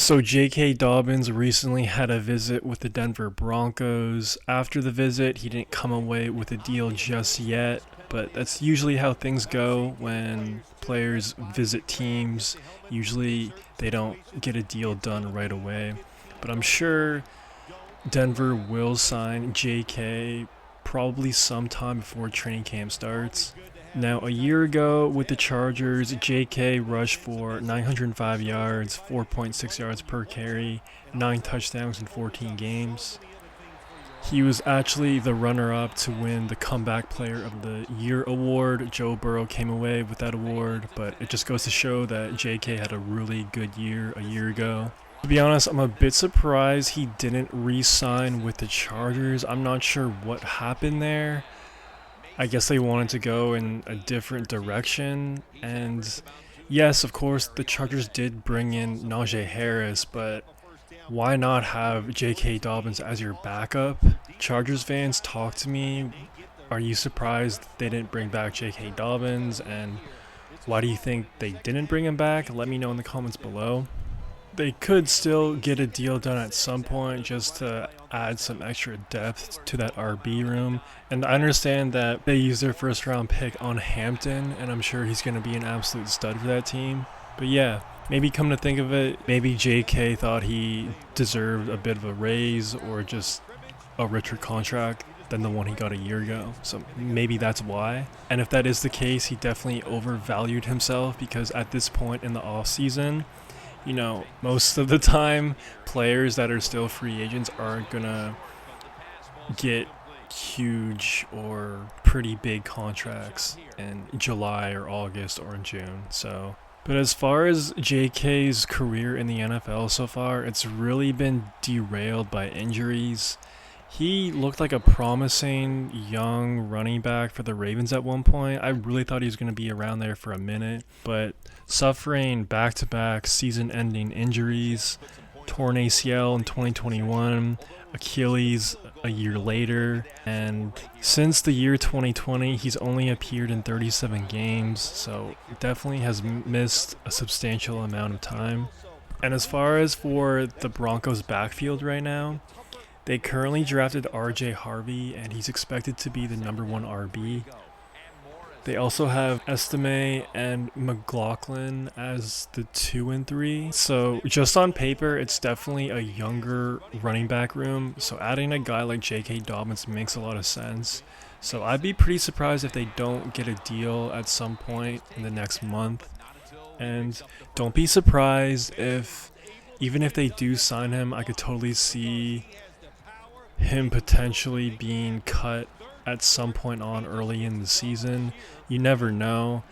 So J.K. Dobbins recently had a visit with the Denver Broncos. After the visit, he didn't come away with a deal just yet, but that's usually how things go when players visit teams. Usually they don't get a deal done right away. But I'm sure Denver will sign J.K. probably sometime before training camp starts. Now, a year ago with the Chargers, J.K. rushed for 905 yards, 4.6 yards per carry, 9 touchdowns in 14 games. He was actually the runner-up to win the Comeback Player of the Year award. Joe Burrow came away with that award, but it just goes to show that J.K. had a really good year a year ago. To be honest, I'm a bit surprised he didn't re-sign with the Chargers. I'm not sure what happened there. I guess they wanted to go in a different direction. And yes, of course, the Chargers did bring in Najee Harris, but why not have J.K. Dobbins as your backup? Chargers fans, talk to me. Are you surprised they didn't bring back J.K. Dobbins? And why do you think they didn't bring him back? Let me know in the comments below. They could still get a deal done at some point just to add some extra depth to that RB room. And I understand that they used their first round pick on Hampton, and I'm sure he's going to be an absolute stud for that team. But yeah, maybe come to think of it, maybe JK thought he deserved a bit of a raise or just a richer contract than the one he got a year ago. So maybe that's why. And if that is the case, he definitely overvalued himself because at this point in the offseason, most of the time, players that are still free agents aren't going to get huge or pretty big contracts in July or August or in June. But as far as JK's career in the NFL so far, it's really been derailed by injuries. He looked like a promising young running back for the Ravens at one point. I really thought he was going to be around there for a minute, but suffering back-to-back season-ending injuries, torn ACL in 2021, Achilles a year later, and since the year 2020, he's only appeared in 37 games, so definitely has missed a substantial amount of time. And as far as for the Broncos backfield right now, they currently drafted RJ Harvey, and he's expected to be the number one RB. They also have Estime and McLaughlin as the 2 and 3. So just on paper, it's definitely a younger running back room. So adding a guy like J.K. Dobbins makes a lot of sense. So I'd be pretty surprised if they don't get a deal at some point in the next month. And don't be surprised if, even if they do sign him, I could totally see him potentially being cut at some point on early in the season. You never know.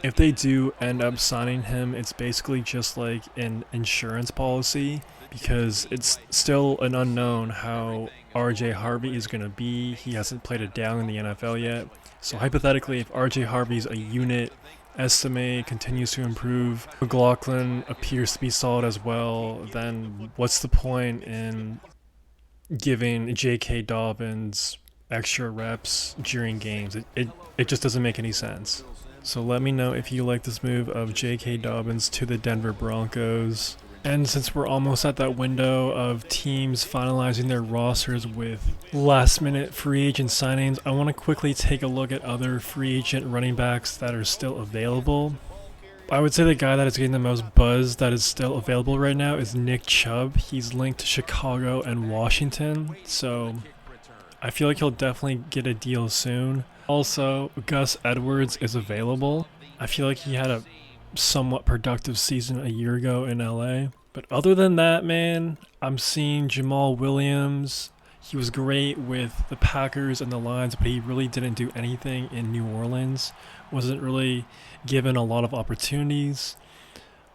If they do end up signing him, it's basically just like an insurance policy because it's still an unknown how RJ Harvey is going to be. He hasn't played it down in the NFL yet. So hypothetically, if RJ Harvey's a unit, Estime continues to improve, McLaughlin appears to be solid as well, then what's the point in giving J.K. Dobbins extra reps during games? It just doesn't make any sense. So let me know if you like this move of J.K. Dobbins to the Denver Broncos. And since we're almost at that window of teams finalizing their rosters with last-minute free agent signings, I want to quickly take a look at other free agent running backs that are still available. I would say the guy that is getting the most buzz that is still available right now is Nick Chubb. He's linked to Chicago and Washington, so I feel like he'll definitely get a deal soon. Also, Gus Edwards is available. I feel like he had a somewhat productive season a year ago in LA. But other than that, man, I'm seeing Jamal Williams. He was great with the Packers and the Lions, but he really didn't do anything in New Orleans. Wasn't really given a lot of opportunities.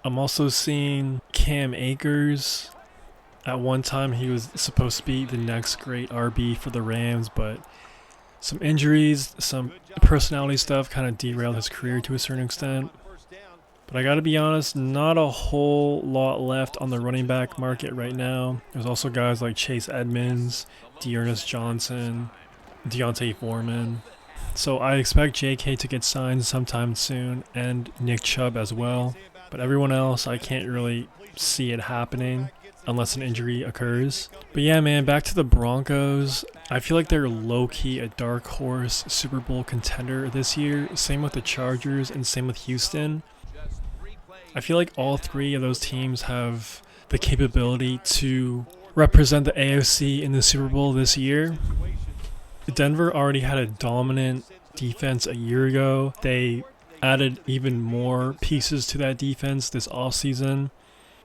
I'm also seeing Cam Akers. At one time, he was supposed to be the next great RB for the Rams, but some injuries, some personality stuff kind of derailed his career to a certain extent. But I gotta be honest, not a whole lot left on the running back market right now. There's also guys like Chase Edmonds, Dearness Johnson, Deontay Foreman. So I expect JK to get signed sometime soon, and Nick Chubb as well. but everyone else, I can't really see it happening unless an injury occurs. But yeah, man, back to the Broncos. I feel like they're low-key a dark horse Super Bowl contender this year. Same with the Chargers and same with Houston. I feel like all three of those teams have the capability to represent the AFC in the Super Bowl this year. Denver already had a dominant defense a year ago. They added even more pieces to that defense this offseason.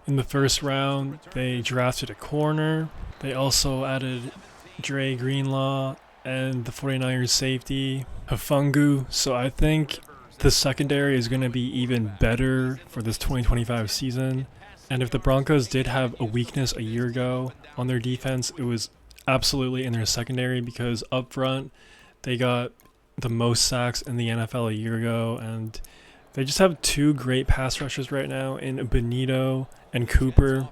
In the first round, they drafted a corner. They also added Dre Greenlaw and the 49ers safety, Hafungu. So I think the secondary is going to be even better for this 2025 season. And if the Broncos did have a weakness a year ago on their defense, it was absolutely in their secondary, because up front they got the most sacks in the NFL a year ago, and they just have two great pass rushers right now in Benito and Cooper.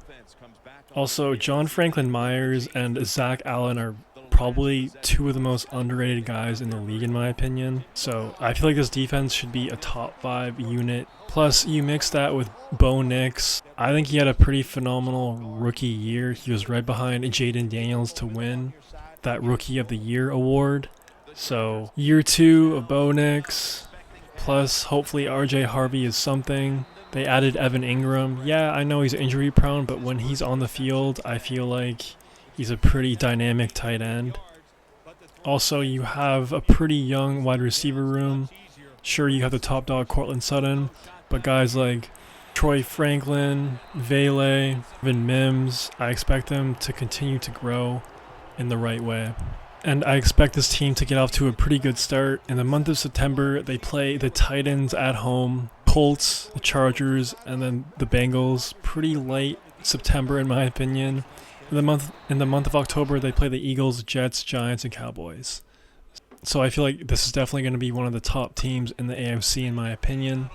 Also, John Franklin Myers and Zach Allen are probably two of the most underrated guys in the league, in my opinion. So I feel like this defense should be a top 5 unit. Plus, you mix that with Bo Nix. I think he had a pretty phenomenal rookie year. He was right behind Jaden Daniels to win that Rookie of the Year award. So year 2 of Bo Nix, plus hopefully RJ Harvey is something. They added Evan Ingram. Yeah, I know he's injury prone, but when he's on the field, I feel like he's a pretty dynamic tight end. Also, you have a pretty young wide receiver room. Sure, you have the top dog Cortland Sutton, but guys like Troy Franklin, Vele, Vin Mims, I expect them to continue to grow in the right way. And I expect this team to get off to a pretty good start. In the month of September, they play the Titans at home, Colts, the Chargers, and then the Bengals. Pretty light September, in my opinion. In the month of October, they play the Eagles, Jets, Giants, and Cowboys. So I feel like this is definitely going to be one of the top teams in the AFC, in my opinion.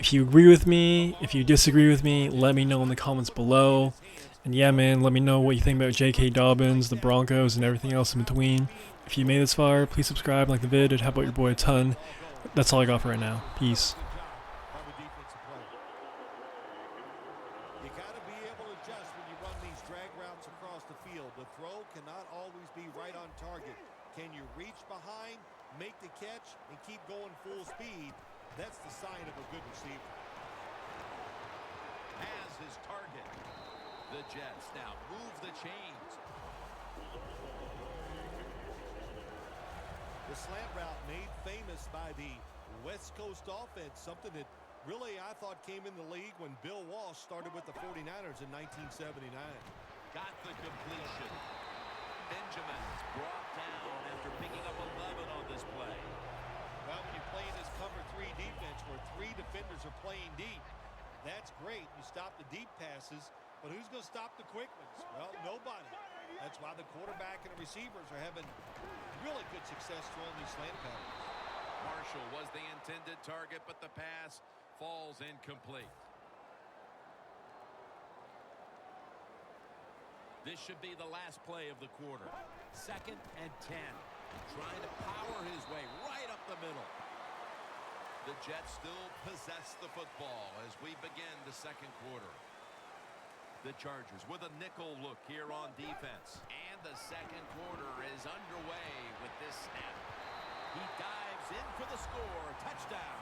If you agree with me, if you disagree with me, let me know in the comments below. And yeah, man, let me know what you think about J.K. Dobbins, the Broncos, and everything else in between. If you made this far, please subscribe, like the vid, and help out your boy a ton. That's all I got for right now. Peace. You got to be able to adjust when you run these drag routes across the field. The throw cannot always be right on target. Can you reach behind, make the catch, and keep going full speed? That's the sign of a good receiver. Has his target. The Jets now move the chains. The slant route made famous by the West Coast offense, something that really I thought came in the league when Bill Walsh started with the 49ers in 1979. Got the completion. Benjamin's brought down after picking up 11 on this play. Well, when you play in this cover 3 defense where 3 defenders are playing deep, that's great. You stop the deep passes, but who's going to stop the quick ones? Well, nobody. That's why the quarterback and the receivers are having really good success throwing these slant patterns. Marshall was the intended target, but the pass falls incomplete. This should be the last play of the quarter. 2nd and 10. Trying to power his way right up the middle. The Jets still possess the football as we begin the second quarter. The Chargers with a nickel look here on defense. And the second quarter is underway with this snap. He dives in for the score. Touchdown.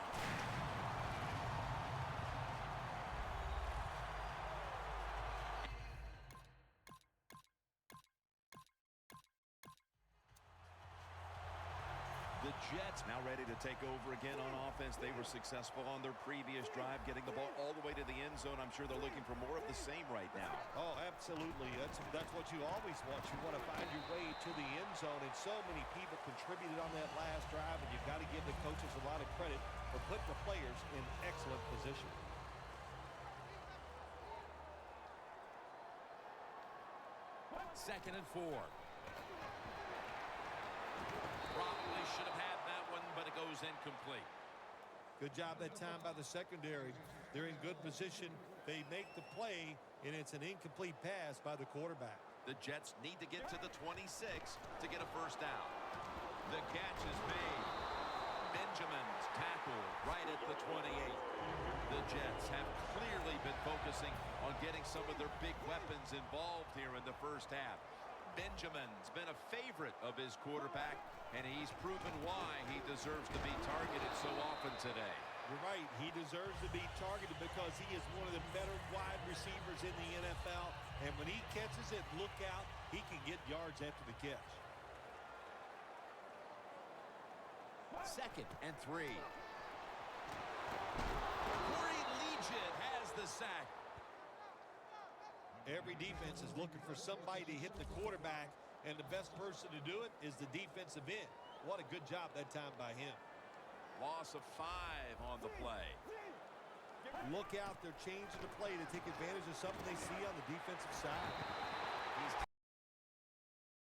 The Jets now ready to take over again on offense. They were successful on their previous drive, getting the ball all the way to the end zone. I'm sure they're looking for more of the same right now. Oh, absolutely. That's what you always want. You want to find your way to the end zone, and so many people contributed on that last drive, and you've got to give the coaches a lot of credit for putting the players in excellent position. Second and 4. Probably should have had that one, but it goes incomplete. Good job that time by the secondary. They're in good position. They make the play, and it's an incomplete pass by the quarterback. The Jets need to get to the 26 to get a first down. The catch is made. Benjamin's tackle right at the 28. The Jets have clearly been focusing on getting some of their big weapons involved here in the first half. Benjamin's been a favorite of his quarterback, and he's proven why he deserves to be targeted so often today. You're right. He deserves to be targeted because he is one of the better wide receivers in the NFL. And when he catches it, look out. He can get yards after the catch. 2nd and 3. Corey Legion has the sack. Every defense is looking for somebody to hit the quarterback, and the best person to do it is the defensive end. What a good job that time by him. Loss of 5 on the play. Look out. They're changing the play to take advantage of something they see on the defensive side.